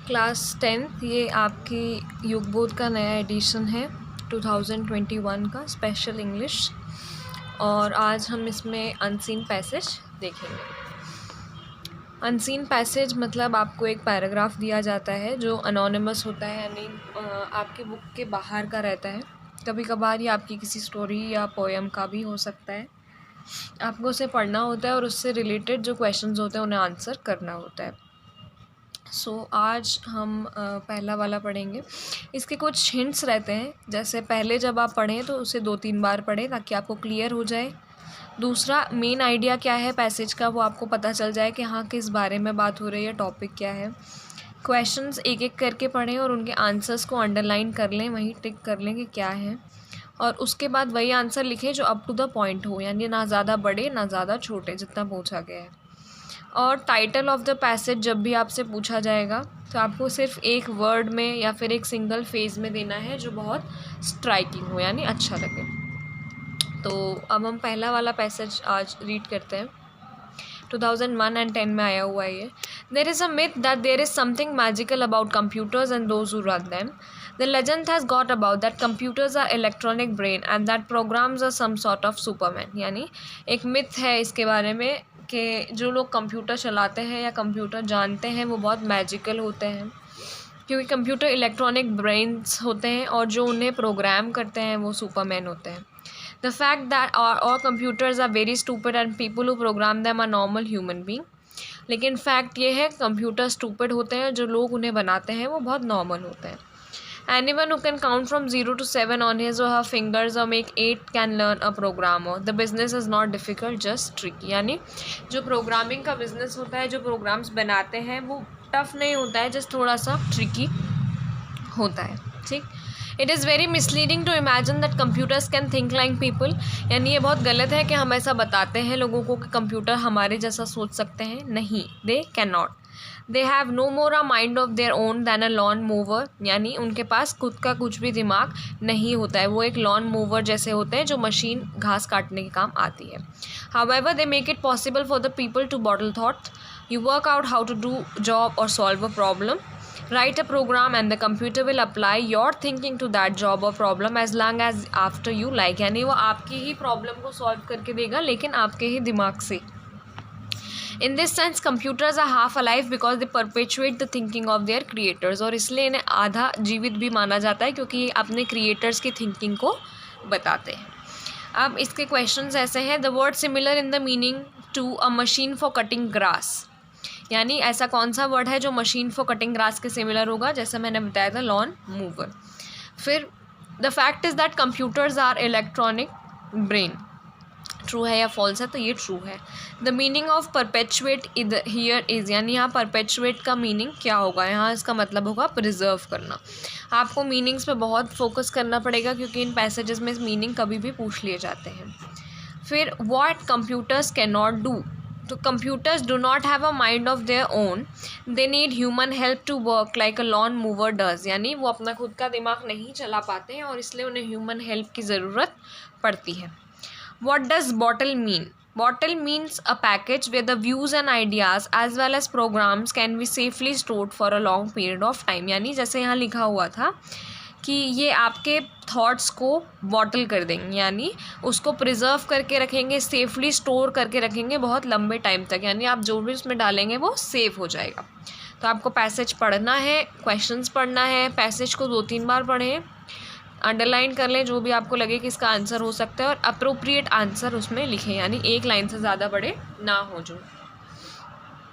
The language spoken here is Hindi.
क्लास 10th ये आपकी युगबोध का नया एडिशन है 2021 का स्पेशल इंग्लिश। और आज हम इसमें अनसीन पैसेज देखेंगे। अनसीन पैसेज मतलब आपको एक पैराग्राफ दिया जाता है जो अनोनिमस होता है, यानी आपके बुक के बाहर का रहता है। कभी कभार ये आपकी किसी स्टोरी या पोएम का भी हो सकता है। आपको उसे पढ़ना होता है और उससे रिलेटेड जो क्वेश्चंस होते हैं उन्हें आंसर करना होता है। आज हम पहला वाला पढ़ेंगे। इसके कुछ हिंट्स रहते हैं, जैसे पहले जब आप पढ़ें तो उसे 2-3 बार पढ़ें ताकि आपको क्लियर हो जाए। दूसरा, मेन आइडिया क्या है पैसेज का वो आपको पता चल जाए कि हाँ किस बारे में बात हो रही है, टॉपिक क्या है। क्वेश्चंस एक एक करके पढ़ें और उनके आंसर्स को अंडरलाइन कर लें, वहीं टिक कर लें कि क्या है, और उसके बाद वही आंसर लिखें जो अप टू द पॉइंट हो, यानी ना ज़्यादा बड़े ना ज़्यादा छोटे, जितना पूछा गया है। और टाइटल ऑफ द पैसेज जब भी आपसे पूछा जाएगा तो आपको सिर्फ एक वर्ड में या फिर एक सिंगल फेज में देना है जो बहुत स्ट्राइकिंग हो, यानी अच्छा लगे। तो अब हम पहला वाला पैसेज आज रीड करते हैं। 2001 and 10 में आया हुआ है ये। There is a myth that there is something magical about computers and those who run them. The legend has got about that computers are electronic brain and that programs are some sort of superman. यानी एक मिथ है इसके बारे में कि जो लोग कंप्यूटर चलाते हैं या कंप्यूटर जानते हैं वो बहुत मैजिकल होते हैं, क्योंकि कंप्यूटर इलेक्ट्रॉनिक ब्रेन्स होते हैं और जो उन्हें प्रोग्राम करते हैं वो सुपरमैन होते हैं। The fact that all computers are very stupid and people who program them are normal human being. लेकिन फैक्ट ये है कंप्यूटर स्टूपिड होते हैं, जो लोग उन्हें बनाते हैं वो बहुत नॉर्मल होते हैं। Anyone who can count from 0 to 7 on his or her fingers or make 8 can learn a programmer. The business is not difficult, just tricky. यानी जो प्रोग्रामिंग का बिजनेस होता है, जो प्रोग्राम्स बनाते हैं वो टफ नहीं होता है, जस्ट थोड़ा सा ट्रिकी होता है। ठीक, it is very misleading to imagine that computers can think like people. यानी ये बहुत गलत है कि हम ऐसा बताते हैं लोगों को कि कंप्यूटर हमारे जैसा सोच सकते हैं। नहीं, they can not. They have no more a mind of their own than a lawn mower. यानी उनके पास खुद का कुछ भी दिमाग नहीं होता है, वो एक लॉन मूवर जैसे होते हैं जो मशीन घास काटने के काम आती है। However they make it possible for the people to bottle thought. You work out how to do job और solve a problem. Write a program and the computer will apply your thinking to that job or problem as long as after you like. यानी वो आपकी ही प्रॉब्लम को सॉल्व करके देगा, लेकिन आपके ही दिमाग से। In this sense, computers are half alive because they perpetuate the thinking of their creators. और इसलिए इन्हें आधा जीवित भी माना जाता है क्योंकि ये अपने क्रिएटर्स की थिंकिंग को बताते हैं। अब इसके क्वेश्चंस ऐसे हैं। The word similar in the meaning to a machine for cutting grass. यानी ऐसा कौन सा वर्ड है जो मशीन फॉर कटिंग ग्रास के सिमिलर होगा, जैसा मैंने बताया था लॉन मूवर। फिर the fact is that computers are electronic brain. True है या फॉल्स है, तो ये ट्रू है। The meaning of perpetuate here is, यानी यहाँ परपेचुएट का मीनिंग क्या होगा, यहाँ इसका मतलब होगा प्रिजर्व करना। आपको मीनिंग्स पे बहुत फोकस करना पड़ेगा क्योंकि इन पैसेजेस में मीनिंग कभी भी पूछ लिए जाते हैं। फिर what computers can not do. तो computers do not have a mind of their own, they need human help to work like a lawn mower does. यानी वो अपना खुद का दिमाग नहीं चला पाते हैं और इसलिए उन्हें ह्यूमन हेल्प की ज़रूरत पड़ती है। What does bottle mean. Bottle means a package where the views and ideas as well as programs can be safely stored for a long period of time. यानी जैसे यहाँ लिखा हुआ था कि ये आपके थॉट्स को बॉटल कर देंगे, यानी उसको प्रिजर्व करके रखेंगे, सेफली स्टोर करके रखेंगे बहुत लंबे टाइम तक। यानी आप जो भी उसमें डालेंगे वो सेफ हो जाएगा। तो आपको पैसेज पढ़ना है, क्वेश्चंस पढ़ना है, पैसेज को 2-3 बार पढ़ें, अंडरलाइन कर लें जो भी आपको लगे कि इसका आंसर हो सकता है, और अप्रोप्रिएट आंसर उसमें लिखें, यानी एक लाइन से ज़्यादा बड़े ना हो जो।